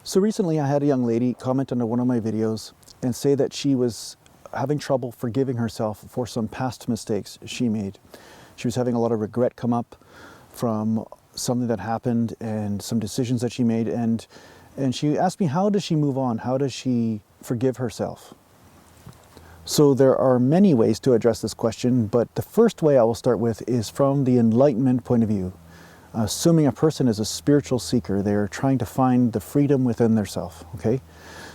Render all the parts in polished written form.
So recently I had a young lady comment under one of my videos and say that she was having trouble forgiving herself for some past mistakes she made. She was having a lot of regret come up from something that happened and some decisions that she made, and she asked me, how does she move on? How does she forgive herself? So there are many ways to address this question, but the first way I will start with is from the enlightenment point of view. Assuming a person is a spiritual seeker, they're trying to find the freedom within their self, okay?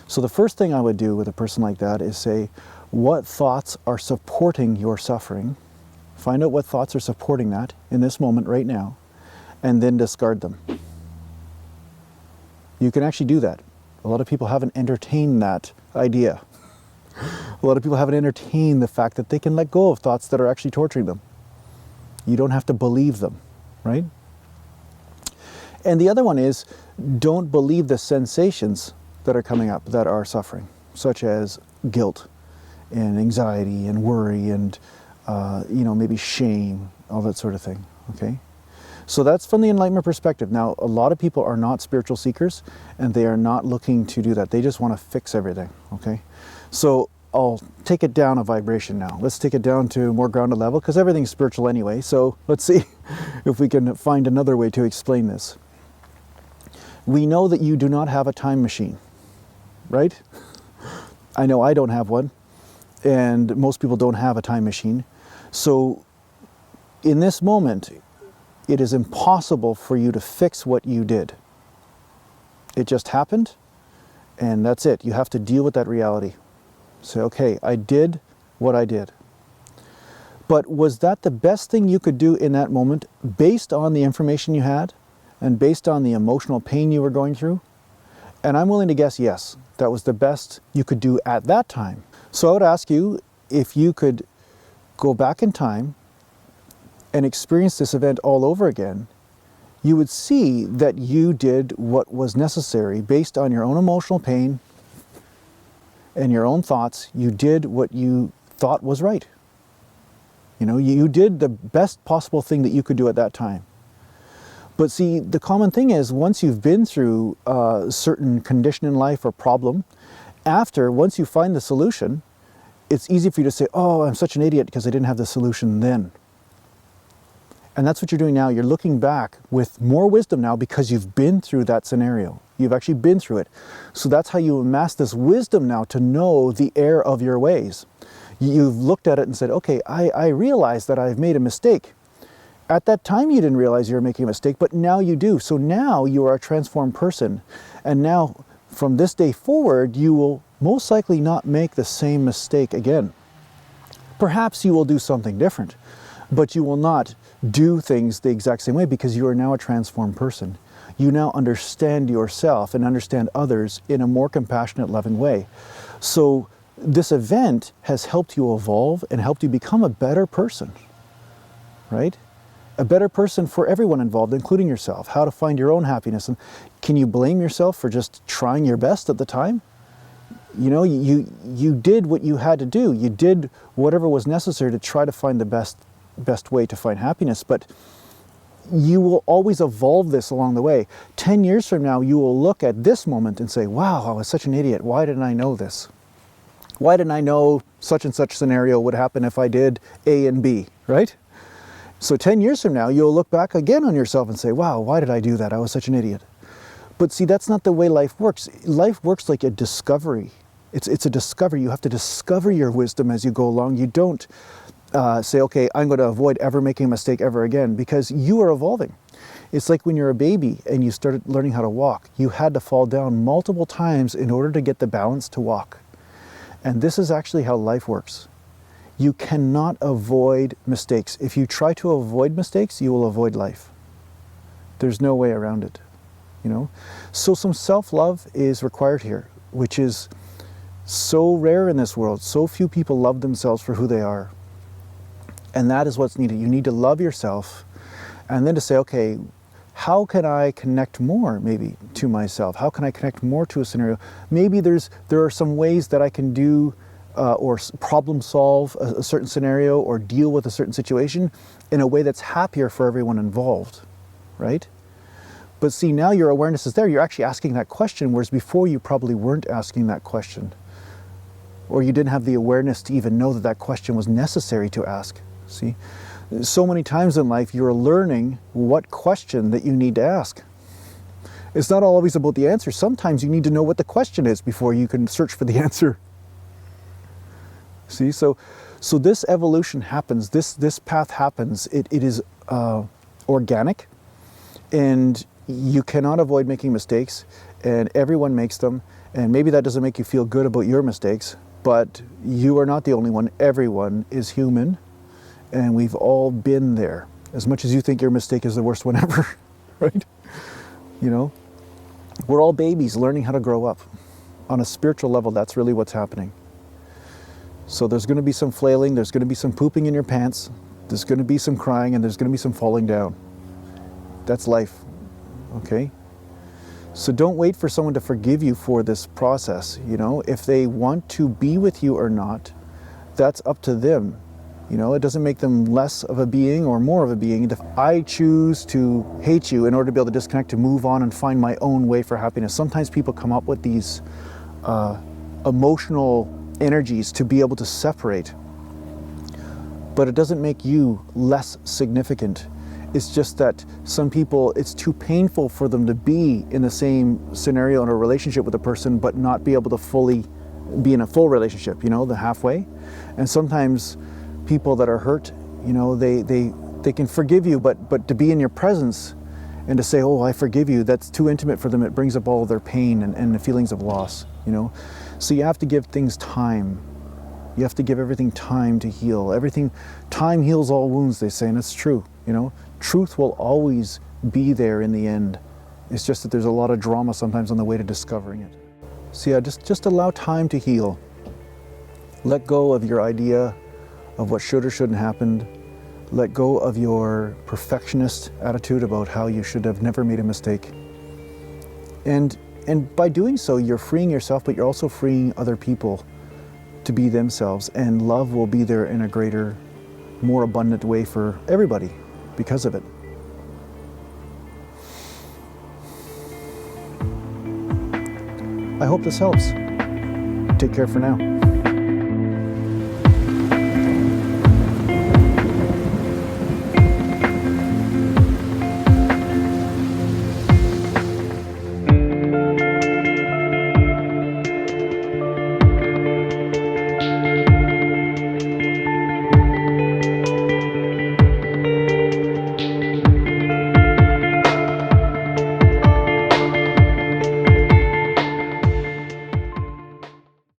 So the first thing I would do with a person like that is say, what thoughts are supporting your suffering? Find out what thoughts are supporting that in this moment right now, and then discard them. You can actually do that. A lot of people haven't entertained that idea. A lot of people haven't entertained the fact that they can let go of thoughts that are actually torturing them. You don't have to believe them, right? And the other one is, don't believe the sensations that are coming up that are suffering, such as guilt and anxiety and worry and maybe shame, all that sort of thing, okay? So that's from the enlightenment perspective. Now, a lot of people are not spiritual seekers and they are not looking to do that. They just want to fix everything, okay? So I'll take it down a vibration now. Let's take it down to a more grounded level, because everything's spiritual anyway. So let's see if we can find another way to explain this. We know that you do not have a time machine, right? I know I don't have one, and most people don't have a time machine. So in this moment, it is impossible for you to fix what you did. It just happened, and that's it. You have to deal with that reality. Say, okay, I did what I did. But was that the best thing you could do in that moment based on the information you had and based on the emotional pain you were going through? And I'm willing to guess yes, that was the best you could do at that time. So I would ask you if you could go back in time and experience this event all over again, you would see that you did what was necessary based on your own emotional pain and your own thoughts. You did what you thought was right. You know, you did the best possible thing that you could do at that time. But see, the common thing is, once you've been through a certain condition in life or problem, once you find the solution, it's easy for you to say, oh, I'm such an idiot because I didn't have the solution then. And that's what you're doing now. You're looking back with more wisdom now because you've been through that scenario. You've actually been through it. So that's how you amass this wisdom now to know the error of your ways. You've looked at it and said, okay, I realize that I've made a mistake. At that time, you didn't realize you were making a mistake, but now you do. So now you are a transformed person. And now, from this day forward, you will most likely not make the same mistake again. Perhaps you will do something different, but you will not do things the exact same way because you are now a transformed person. You now understand yourself and understand others in a more compassionate, loving way. So this event has helped you evolve and helped you become a better person, right? A better person for everyone involved, including yourself. How to find your own happiness. And can you blame yourself for just trying your best at the time? You know, you did what you had to do. You did whatever was necessary to try to find the best way to find happiness. But you will always evolve this along the way. 10 years from now, you will look at this moment and say, wow, I was such an idiot. Why didn't I know this? Why didn't I know such and such scenario would happen if I did A and B, right? So 10 years from now, you'll look back again on yourself and say, wow, why did I do that? I was such an idiot. But see, that's not the way life works. Life works like a discovery. It's a discovery. You have to discover your wisdom as you go along. You don't say, okay, I'm going to avoid ever making a mistake ever again, because you are evolving. It's like when you're a baby and you started learning how to walk. You had to fall down multiple times in order to get the balance to walk. And this is actually how life works. You cannot avoid mistakes. If you try to avoid mistakes, you will avoid life. There's no way around it, you know? So some self-love is required here, which is so rare in this world. So few people love themselves for who they are. And that is what's needed. You need to love yourself and then to say, okay, how can I connect more maybe to myself? How can I connect more to a scenario? Maybe there are some ways that I can do or problem solve a certain scenario or deal with a certain situation in a way that's happier for everyone involved, right? But see, now your awareness is there. You're actually asking that question, whereas before you probably weren't asking that question. Or you didn't have the awareness to even know that that question was necessary to ask. See? So many times in life, you're learning what question that you need to ask. It's not always about the answer. Sometimes you need to know what the question is before you can search for the answer. See, so this evolution happens, this path happens. It is organic, and you cannot avoid making mistakes, and everyone makes them, and maybe that doesn't make you feel good about your mistakes, but you are not the only one. Everyone is human, and we've all been there. As much as you think your mistake is the worst one ever, right? You know, we're all babies learning how to grow up. On a spiritual level, that's really what's happening. So there's going to be some flailing, there's going to be some pooping in your pants, there's going to be some crying, and there's going to be some falling down. That's life, okay? So don't wait for someone to forgive you for this process, you know? If they want to be with you or not, that's up to them. You know, it doesn't make them less of a being or more of a being. If I choose to hate you in order to be able to disconnect, to move on and find my own way for happiness. Sometimes people come up with these emotional energies to be able to separate. But it doesn't make you less significant. It's just that some people, it's too painful for them to be in the same scenario in a relationship with a person, but not be able to fully be in a full relationship, you know, the halfway. And sometimes people that are hurt, you know, they can forgive you, but to be in your presence and to say, oh, I forgive you, that's too intimate for them. It brings up all of their pain and the feelings of loss, you know. So you have to give things time. You have to give everything time to heal. Time heals all wounds, they say, and it's true, you know. Truth will always be there in the end. It's just that there's a lot of drama sometimes on the way to discovering it. So yeah, just allow time to heal. Let go of your idea of what should or shouldn't happen. Let go of your perfectionist attitude about how you should have never made a mistake. And by doing so, you're freeing yourself, but you're also freeing other people to be themselves. And love will be there in a greater, more abundant way for everybody because of it. I hope this helps. Take care for now.